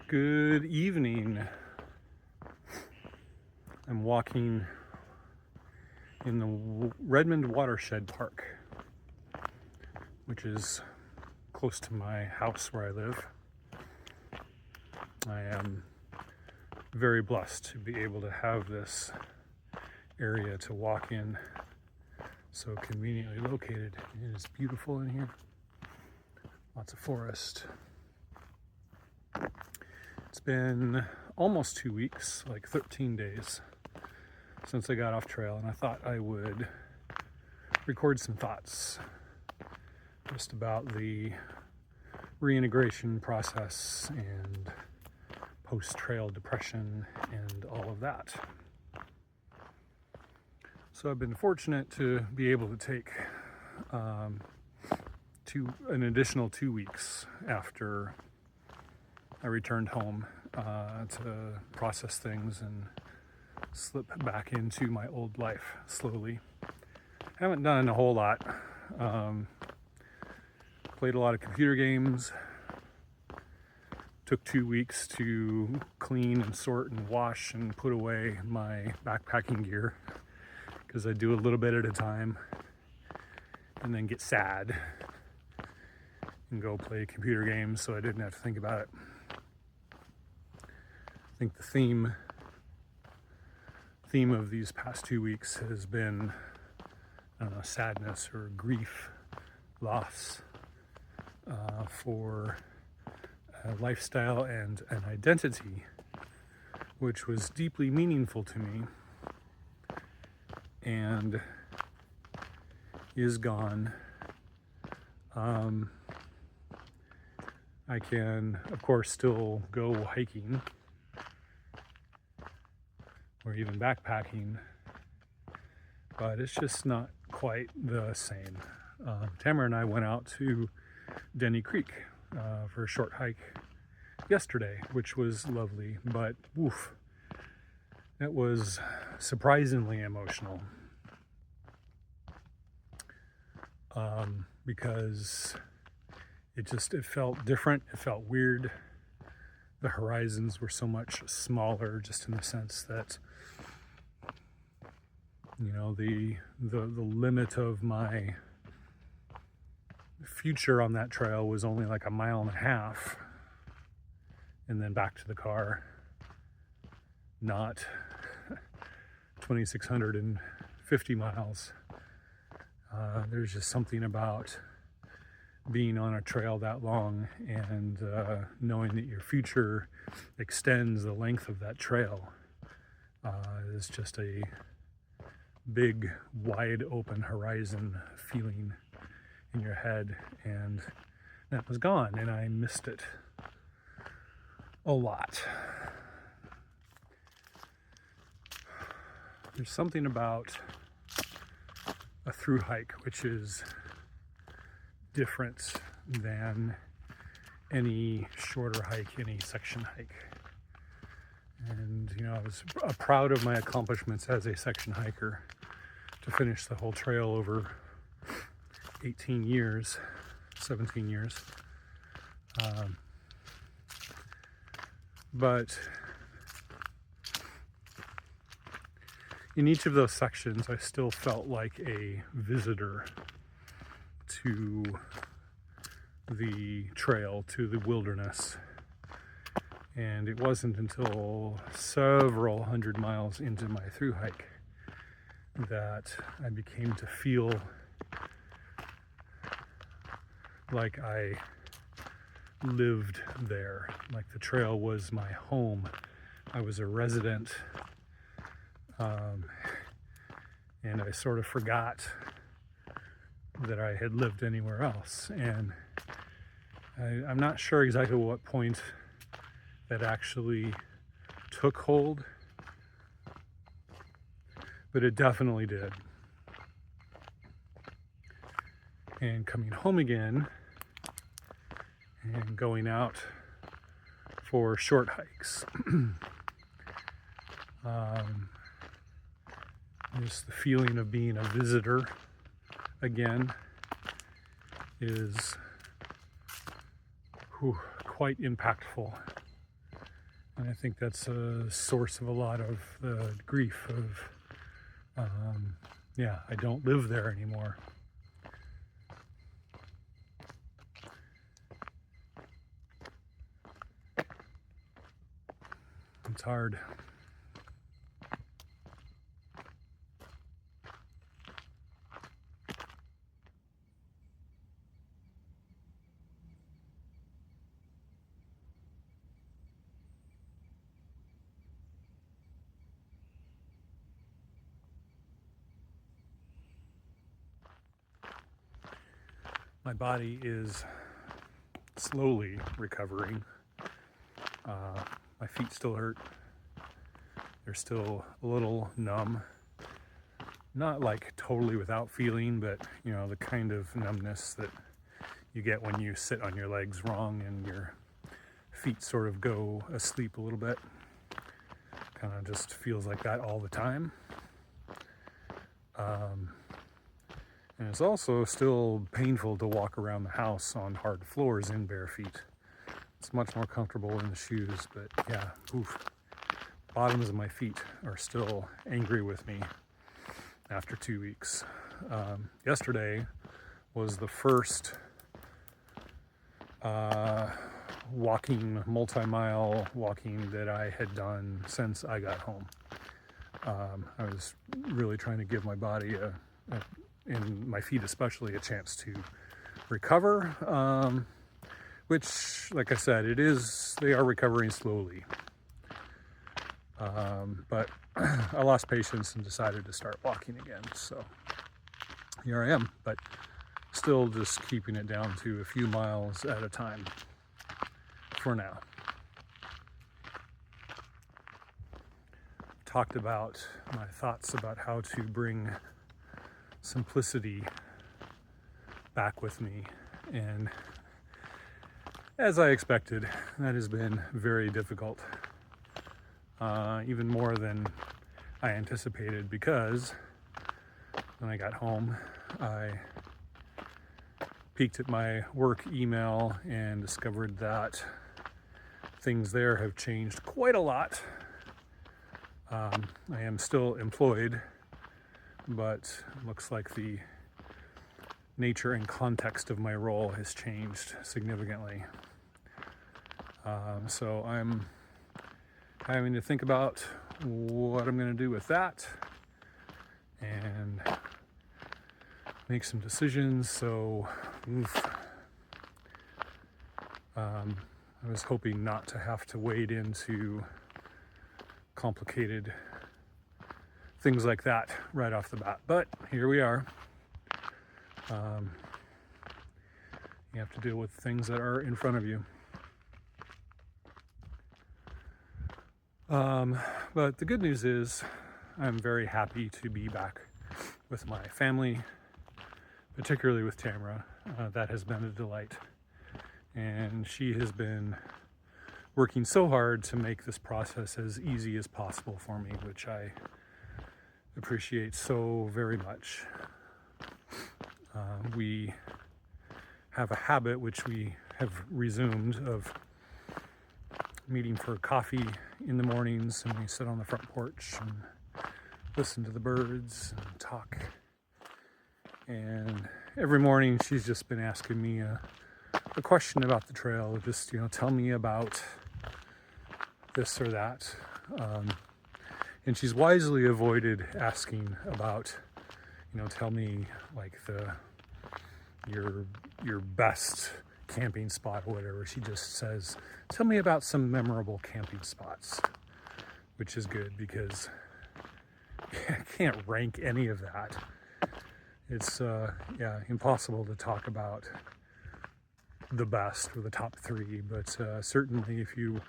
Good evening. I'm walking in the Redmond Watershed Park, which is close to my house where I live. I am very blessed to be able to have this area to walk in, so conveniently located. It is beautiful in here. Lots of forest. It's been almost 2 weeks, like 13 days, since I got off trail, and I thought I would record some thoughts just about the reintegration process and post-trail depression and all of that. So I've been fortunate to be able to take an additional 2 weeks after I returned home to process things and slip back into my old life slowly. Haven't done a whole lot. Played a lot of computer games. Took 2 weeks to clean and sort and wash and put away my backpacking gear, because I do a little bit at a time and then get sad and go play computer games, so I didn't have to think about it. I think the theme of these past 2 weeks has been, I don't know, sadness or grief, loss for a lifestyle and an identity which was deeply meaningful to me and is gone. I can, of course, still go hiking or even backpacking, but it's just not quite the same. Tamara and I went out to Denny Creek for a short hike yesterday, which was lovely, but woof, it was surprisingly emotional because it felt different. It felt weird. The horizons were so much smaller, just in the sense that, you know, the limit of my future on that trail was only like 1.5 miles, and then back to the car, not 2,650 miles. There's just something about being on a trail that long and knowing that your future extends the length of that trail is just a big, wide open horizon feeling in your head, and that was gone, and I missed it a lot. There's something about a through hike which is different than any shorter hike, any section hike. And, you know, I was proud of my accomplishments as a section hiker to finish the whole trail over 17 years. But in each of those sections, I still felt like a visitor to the trail, to the wilderness. And it wasn't until several hundred miles into my through hike that I became to feel like I lived there, like the trail was my home. I was a resident, and I sort of forgot that I had lived anywhere else. And I'm not sure exactly what point that actually took hold, but it definitely did. And coming home again and going out for short hikes, just the feeling of being a visitor again is quite impactful. And I think that's a source of a lot of the grief of, yeah, I don't live there anymore. It's hard. My body is slowly recovering. My feet still hurt. They're still a little numb. Not like totally without feeling, but you know, the kind of numbness that you get when you sit on your legs wrong and your feet sort of go asleep a little bit. Kind of just feels like that all the time. And it's also still painful to walk around the house on hard floors in bare feet. It's much more comfortable in the shoes, but yeah, oof. Bottoms of my feet are still angry with me after 2 weeks. Yesterday was the first multi-mile walking that I had done since I got home. I was really trying to give my body and my feet especially a chance to recover, which, like I said, they are recovering slowly. But I lost patience and decided to start walking again. So here I am, but still just keeping it down to a few miles at a time for now. Talked about my thoughts about how to bring simplicity back with me, and as I expected, that has been very difficult, even more than I anticipated, because when I got home I peeked at my work email and discovered that things there have changed quite a lot. I am still employed, but it looks like the nature and context of my role has changed significantly. So I'm having to think about what I'm going to do with that and make some decisions. So I was hoping not to have to wade into complicated things like that right off the bat, but here we are. You have to deal with things that are in front of you. But the good news is I'm very happy to be back with my family, particularly with Tamara. That has been a delight, and she has been working so hard to make this process as easy as possible for me, which I appreciate so very much. We have a habit, which we have resumed, of meeting for coffee in the mornings, and we sit on the front porch and listen to the birds and talk. And every morning she's just been asking me a question about the trail, just, tell me about this or that. And she's wisely avoided asking about, tell me like your best camping spot or whatever. She just says, tell me about some memorable camping spots, which is good because I can't rank any of that. It's impossible to talk about the best or the top three, but certainly if you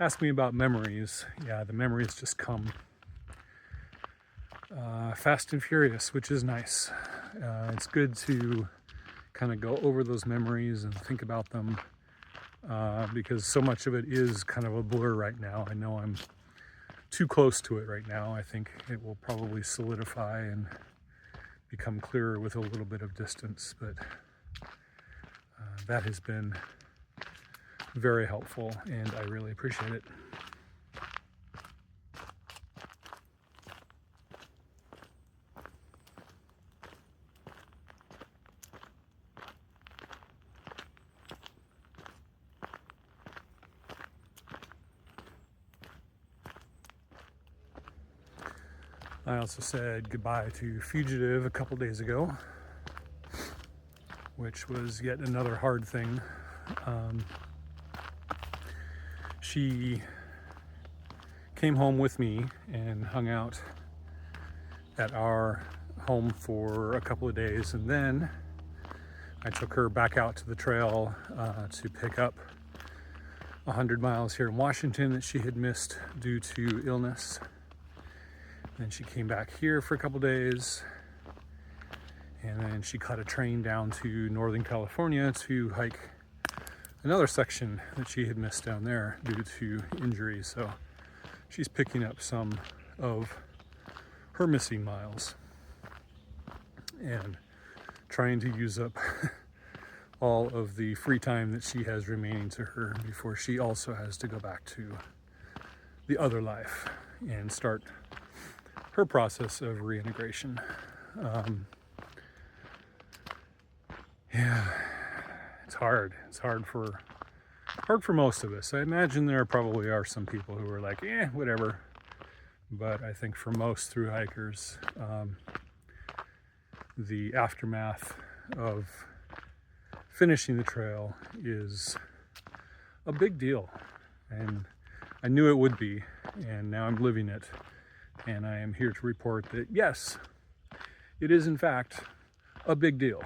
ask me about memories, the memories just come fast and furious, which is nice. It's good to kind of go over those memories and think about them, because so much of it is kind of a blur right now. I know I'm too close to it right now. I think it will probably solidify and become clearer with a little bit of distance, but that has been very helpful and I really appreciate it. I also said goodbye to Fugitive a couple days ago, which was yet another hard thing. She came home with me and hung out at our home for a couple of days, and then I took her back out to the trail to pick up 100 miles here in Washington that she had missed due to illness. Then she came back here for a couple days, and then she caught a train down to Northern California to hike another section that she had missed down there due to injury. So she's picking up some of her missing miles and trying to use up all of the free time that she has remaining to her before she also has to go back to the other life and start her process of reintegration. Yeah, it's hard. It's hard for most of us. I imagine there probably are some people who are like, whatever. But I think for most thru hikers, the aftermath of finishing the trail is a big deal. And I knew it would be, and now I'm living it. And I am here to report that, yes, it is in fact a big deal.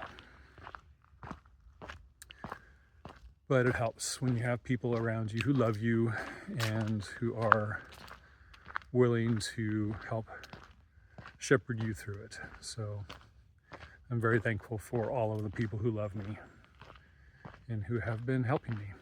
But it helps when you have people around you who love you and who are willing to help shepherd you through it. So I'm very thankful for all of the people who love me and who have been helping me.